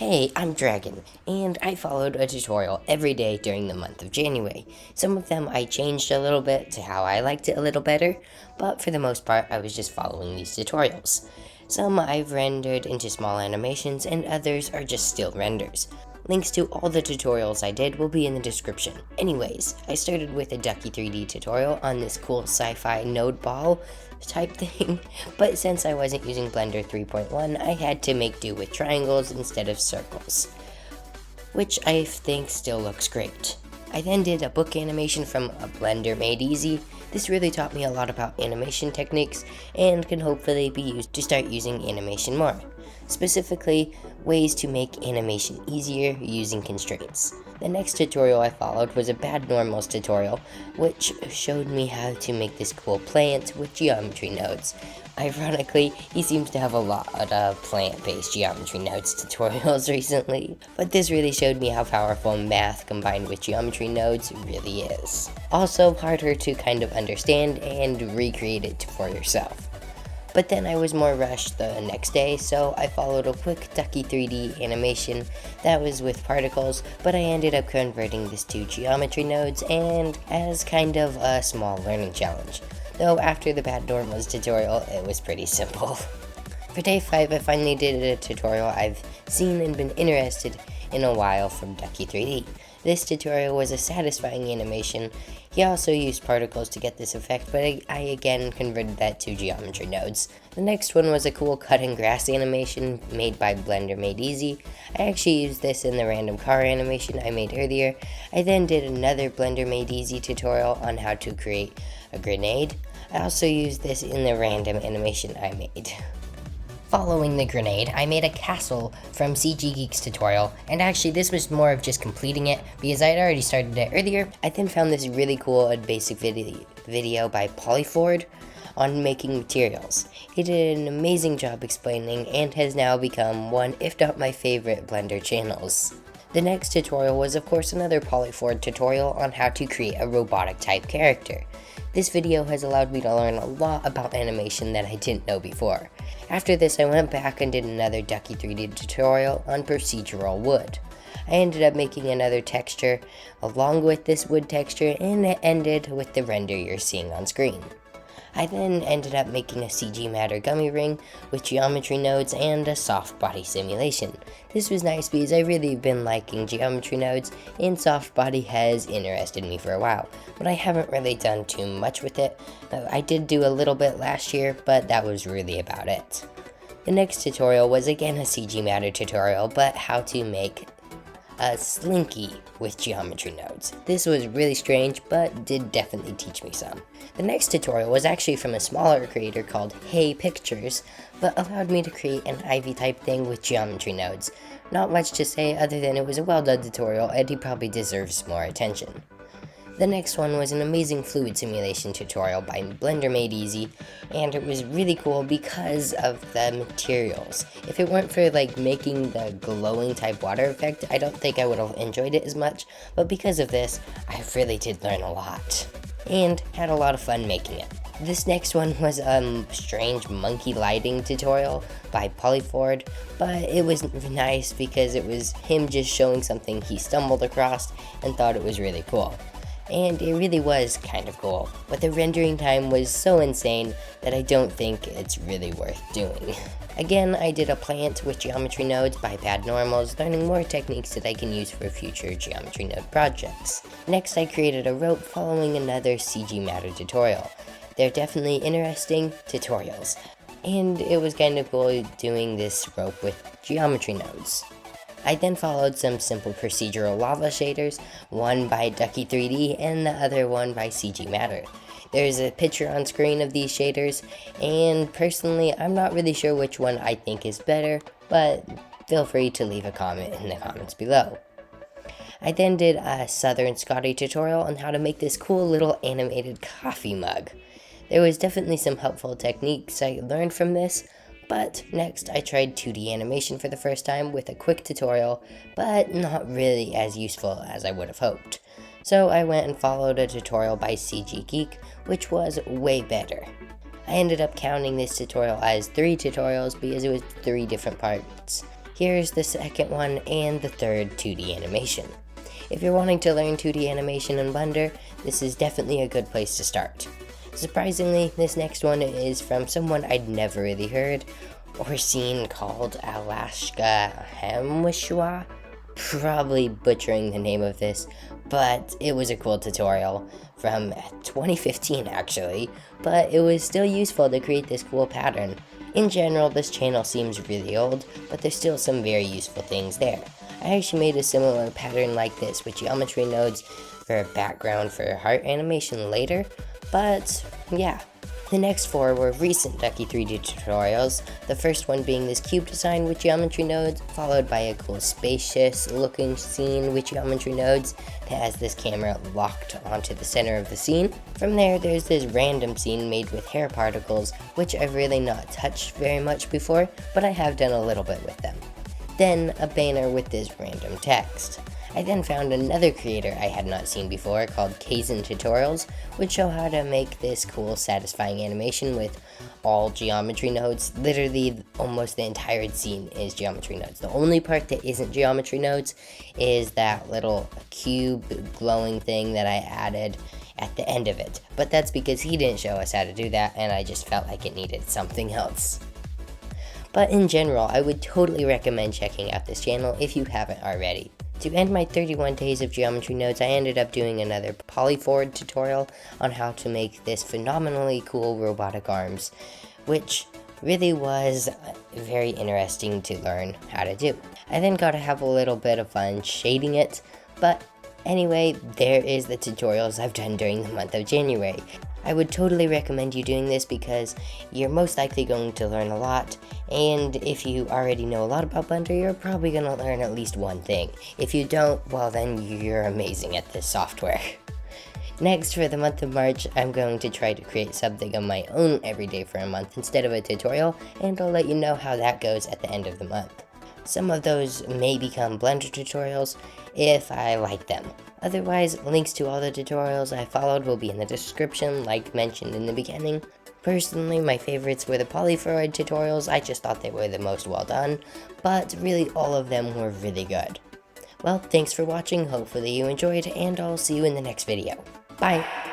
Hey, I'm Dragon, and I followed a tutorial every day during the month of January. Some of them I changed a little bit to how I liked it a little better, but for the most part I was just following these tutorials. Some I've rendered into small animations and others are just still renders. Links to all the tutorials I did will be in the description. Anyways, I started with a Ducky 3D tutorial on this cool sci-fi node ball type thing, but since I wasn't using Blender 3.1, I had to make do with triangles instead of circles, which I think still looks great. I then did a book animation from a Blender Made Easy. This really taught me a lot about animation techniques and can hopefully be used to start using animation more. Specifically, ways to make animation easier using constraints. The next tutorial I followed was a Bad Normals tutorial, which showed me how to make this cool plant with geometry nodes. Ironically, he seems to have a lot of plant-based geometry nodes tutorials recently, but this really showed me how powerful math combined with geometry nodes really is. Also harder to kind of understand and recreate it for yourself. But then I was more rushed the next day, so I followed a quick Ducky 3D animation that was with particles, but I ended up converting this to geometry nodes and as kind of a small learning challenge. Though after the Bad Normals tutorial, it was pretty simple. For day 5, I finally did a tutorial I've seen and been interested in a while from Ducky 3D. This tutorial was a satisfying animation. He also used particles to get this effect, but I again converted that to geometry nodes. The next one was a cool cutting grass animation made by Blender Made Easy. I actually used this in the random car animation I made earlier. I then did another Blender Made Easy tutorial on how to create a grenade. I also used this in the random animation I made. Following the grenade, I made a castle from CG Geek's tutorial, and actually this was more of just completing it because I had already started it earlier. I then found this really cool and basic video by Polyford on making materials. He did an amazing job explaining and has now become one, if not my favorite, Blender channels. The next tutorial was of course another Polyford tutorial on how to create a robotic type character. This video has allowed me to learn a lot about animation that I didn't know before. After this, I went back and did another Ducky 3D tutorial on procedural wood. I ended up making another texture along with this wood texture, and it ended with the render you're seeing on screen. I then ended up making a CG Matter gummy ring with geometry nodes and a soft body simulation. This was nice because I really been liking geometry nodes and soft body has interested me for a while, but I haven't really done too much with it. I did do a little bit last year, but that was really about it. The next tutorial was again a CG Matter tutorial, but how to make a slinky with geometry nodes. This was really strange, but did definitely teach me some. The next tutorial was actually from a smaller creator called Hey Pictures, but allowed me to create an Ivy type thing with geometry nodes. Not much to say other than it was a well done tutorial and he probably deserves more attention. The next one was an amazing fluid simulation tutorial by Blender Made Easy, and it was really cool because of the materials. If it weren't for making the glowing type water effect, I don't think I would have enjoyed it as much, but because of this, I really did learn a lot, and had a lot of fun making it. This next one was a strange monkey lighting tutorial by Polyford, but it was nice because it was him just showing something he stumbled across and thought it was really cool. And it really was kind of cool, but the rendering time was so insane that I don't think it's really worth doing. Again, I did a plant with geometry nodes by Bad Normals, learning more techniques that I can use for future geometry node projects. Next, I created a rope following another CG Matter tutorial. They're definitely interesting tutorials, and it was kind of cool doing this rope with geometry nodes. I then followed some simple procedural lava shaders, one by Ducky 3D and the other one by CG Matter. There's a picture on screen of these shaders, and personally I'm not really sure which one I think is better, but feel free to leave a comment in the comments below. I then did a Southern Scotty tutorial on how to make this cool little animated coffee mug. There was definitely some helpful techniques I learned from this, but next I tried 2D animation for the first time with a quick tutorial, but not really as useful as I would have hoped. So I went and followed a tutorial by CG Geek, which was way better. I ended up counting this tutorial as 3 tutorials because it was 3 different parts. here's the second one and the third 2D animation. If you're wanting to learn 2D animation in Blender, this is definitely a good place to start. Surprisingly, this next one is from someone I'd never really heard or seen called Alaska Hamwishwa. Probably butchering the name of this, but it was a cool tutorial from 2015 actually, but it was still useful to create this cool pattern. In general, this channel seems really old, but there's still some very useful things there. I actually made a similar pattern like this with geometry nodes for a background for heart animation later, but yeah. The next four were recent Ducky 3D tutorials, the first one being this cube design with geometry nodes, followed by a cool spacious looking scene with geometry nodes that has this camera locked onto the center of the scene. From there, there's this random scene made with hair particles, which I've really not touched very much before, but I have done a little bit with them. Then a banner with this random text. I then found another creator I had not seen before called Kaizen Tutorials, which show how to make this cool satisfying animation with all geometry nodes. Literally almost the entire scene is geometry nodes. The only part that isn't geometry nodes is that little cube glowing thing that I added at the end of it. But that's because he didn't show us how to do that, and I just felt like it needed something else. But in general, I would totally recommend checking out this channel if you haven't already. To end my 31 days of geometry nodes, I ended up doing another Polyford tutorial on how to make this phenomenally cool robotic arms, which really was very interesting to learn how to do. I then got to have a little bit of fun shading it, but anyway, there is the tutorials I've done during the month of January. I would totally recommend you doing this because you're most likely going to learn a lot, and if you already know a lot about Blender, you're probably going to learn at least one thing. If you don't, well then you're amazing at this software. Next, for the month of March, I'm going to try to create something of my own every day for a month instead of a tutorial, and I'll let you know how that goes at the end of the month. Some of those may become Blender tutorials if I like them. Otherwise, links to all the tutorials I followed will be in the description, like mentioned in the beginning. Personally, my favorites were the Polyford tutorials. I just thought they were the most well done, but really all of them were really good. Well, thanks for watching, hopefully you enjoyed, and I'll see you in the next video. Bye!